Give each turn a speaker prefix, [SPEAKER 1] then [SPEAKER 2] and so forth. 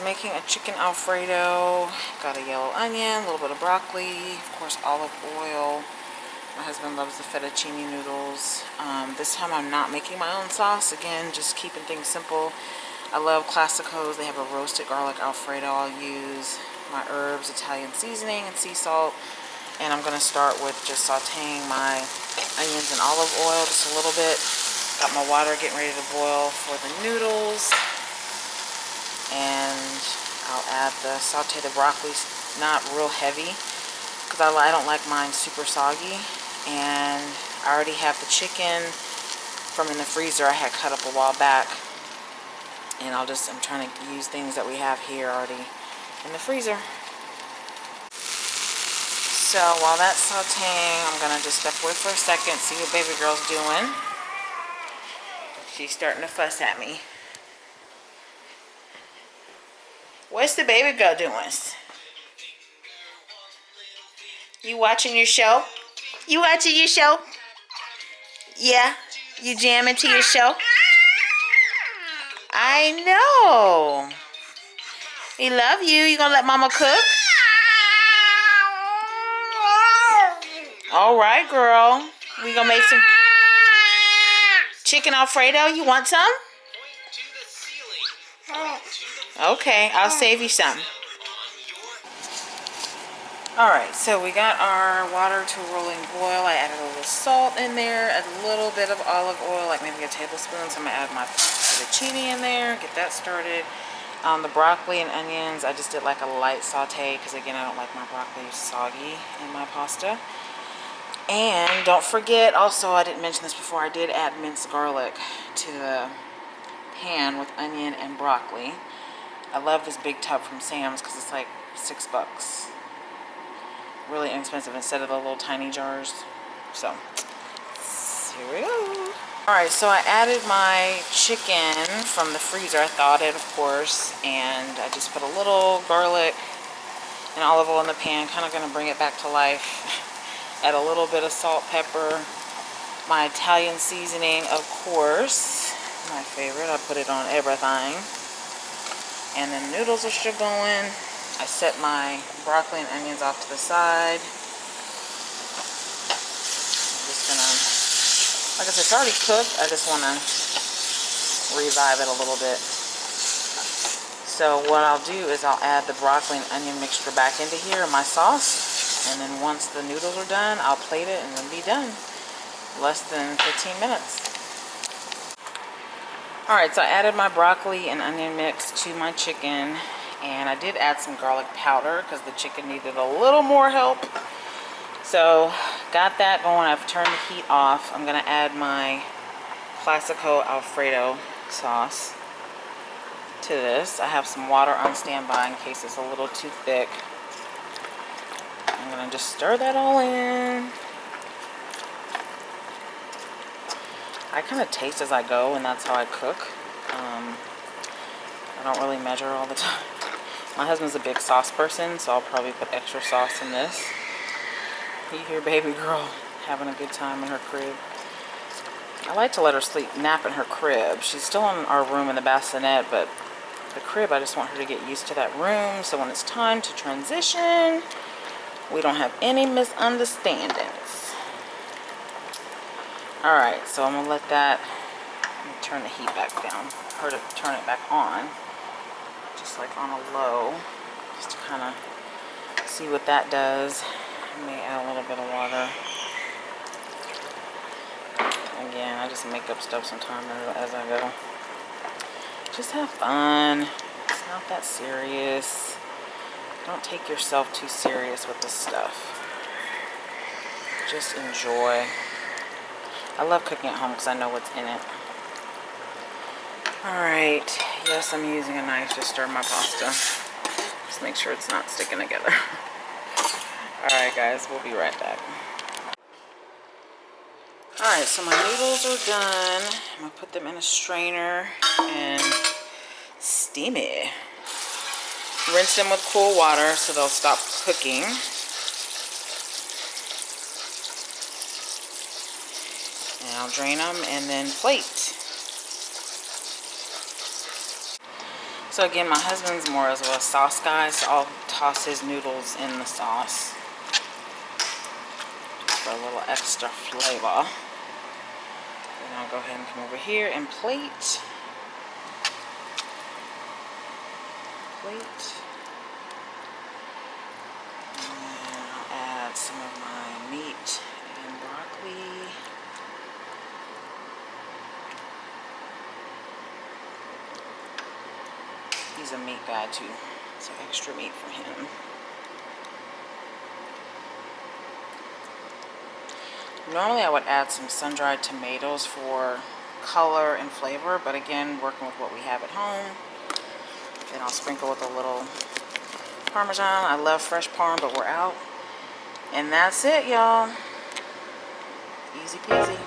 [SPEAKER 1] Making a chicken Alfredo. Got a yellow onion, a little bit of broccoli, of course olive oil. My husband loves the fettuccine noodles. This time I'm not making my own sauce. Again, just keeping things simple. I love Classicos. They have a roasted garlic Alfredo. I'll use my herbs, Italian seasoning, and sea salt. And I'm going to start with just sauteing my onions in olive oil just a little bit. Got my water getting ready to boil for the noodles. And I'll add saute the broccoli, not real heavy, because I don't like mine super soggy. And I already have the chicken from in the freezer I had cut up a while back. And I'm trying to use things that we have here already in the freezer. So while that's sauteing, I'm going to just step away for a second, see what baby girl's doing. She's starting to fuss at me. What's the baby girl doing? You watching your show? You watching your show? Yeah? You jamming to your show? I know. We love you. You gonna let mama cook? All right, girl. We gonna make some chicken Alfredo. You want some? Okay, I'll save you some. Alright, so we got our water to a rolling boil. I added a little salt in there, a little bit of olive oil, like maybe a tablespoon. So I'm going to add my fettuccine in there, get that started. The broccoli and onions, I just did like a light saute because again, I don't like my broccoli soggy in my pasta. And don't forget, also, I didn't mention this before, I did add minced garlic to the pan with onion and broccoli. I love this big tub from Sam's because it's like $6. Really inexpensive instead of the little tiny jars. So, here we go. Alright, so I added my chicken from the freezer. I thawed it, of course, and I just put a little garlic and olive oil in the pan, kind of going to bring it back to life. Add a little bit of salt, pepper, my Italian seasoning, of course, my favorite. I put it on everything. And then the noodles are still going. I set my broccoli and onions off to the side. I'm just gonna, like I said, it's already cooked. I just want to revive it a little bit. So what I'll do is I'll add the broccoli and onion mixture back into here in my sauce. And then once the noodles are done, I'll plate it and then be done. Less than 15 minutes. Alright, so I added my broccoli and onion mix to my chicken, and I did add some garlic powder because the chicken needed a little more help. So, got that going. I've turned the heat off. I'm going to add my Classico Alfredo sauce to this. I have some water on standby in case it's a little too thick. I'm going to just stir that all in. I kind of taste as I go, and that's how I cook. I don't really measure all the time. My husband's a big sauce person, so I'll probably put extra sauce in this. You hear baby girl having a good time in her crib. I like to let her nap in her crib. She's still in our room in the bassinet, but the crib, I just want her to get used to that room, so when it's time to transition, we don't have any misunderstandings. Alright, so I'm going to let that, turn the heat back down, or to turn it back on, just like on a low, just to kind of see what that does. I may add a little bit of water. Again, I just make up stuff sometimes as I go. Just have fun. It's not that serious. Don't take yourself too serious with this stuff. Just enjoy. I love cooking at home because I know what's in it. Alright, yes, I'm using a knife to stir my pasta. Just make sure it's not sticking together. Alright guys, we'll be right back. Alright, so my noodles are done. I'm going to put them in a strainer and steam it. Rinse them with cool water so they'll stop cooking. And I'll drain them and then plate. So again, my husband's more of a sauce guy, so I'll toss his noodles in the sauce for a little extra flavor. And I'll go ahead and come over here and plate. And I'll add some of my meat and broccoli. He's a meat guy too, so extra meat for him. Normally I would add some sun-dried tomatoes for color and flavor, but again, working with what we have at home. Then I'll sprinkle with a little Parmesan. I love fresh Parm, but we're out. And that's it, y'all. Easy peasy.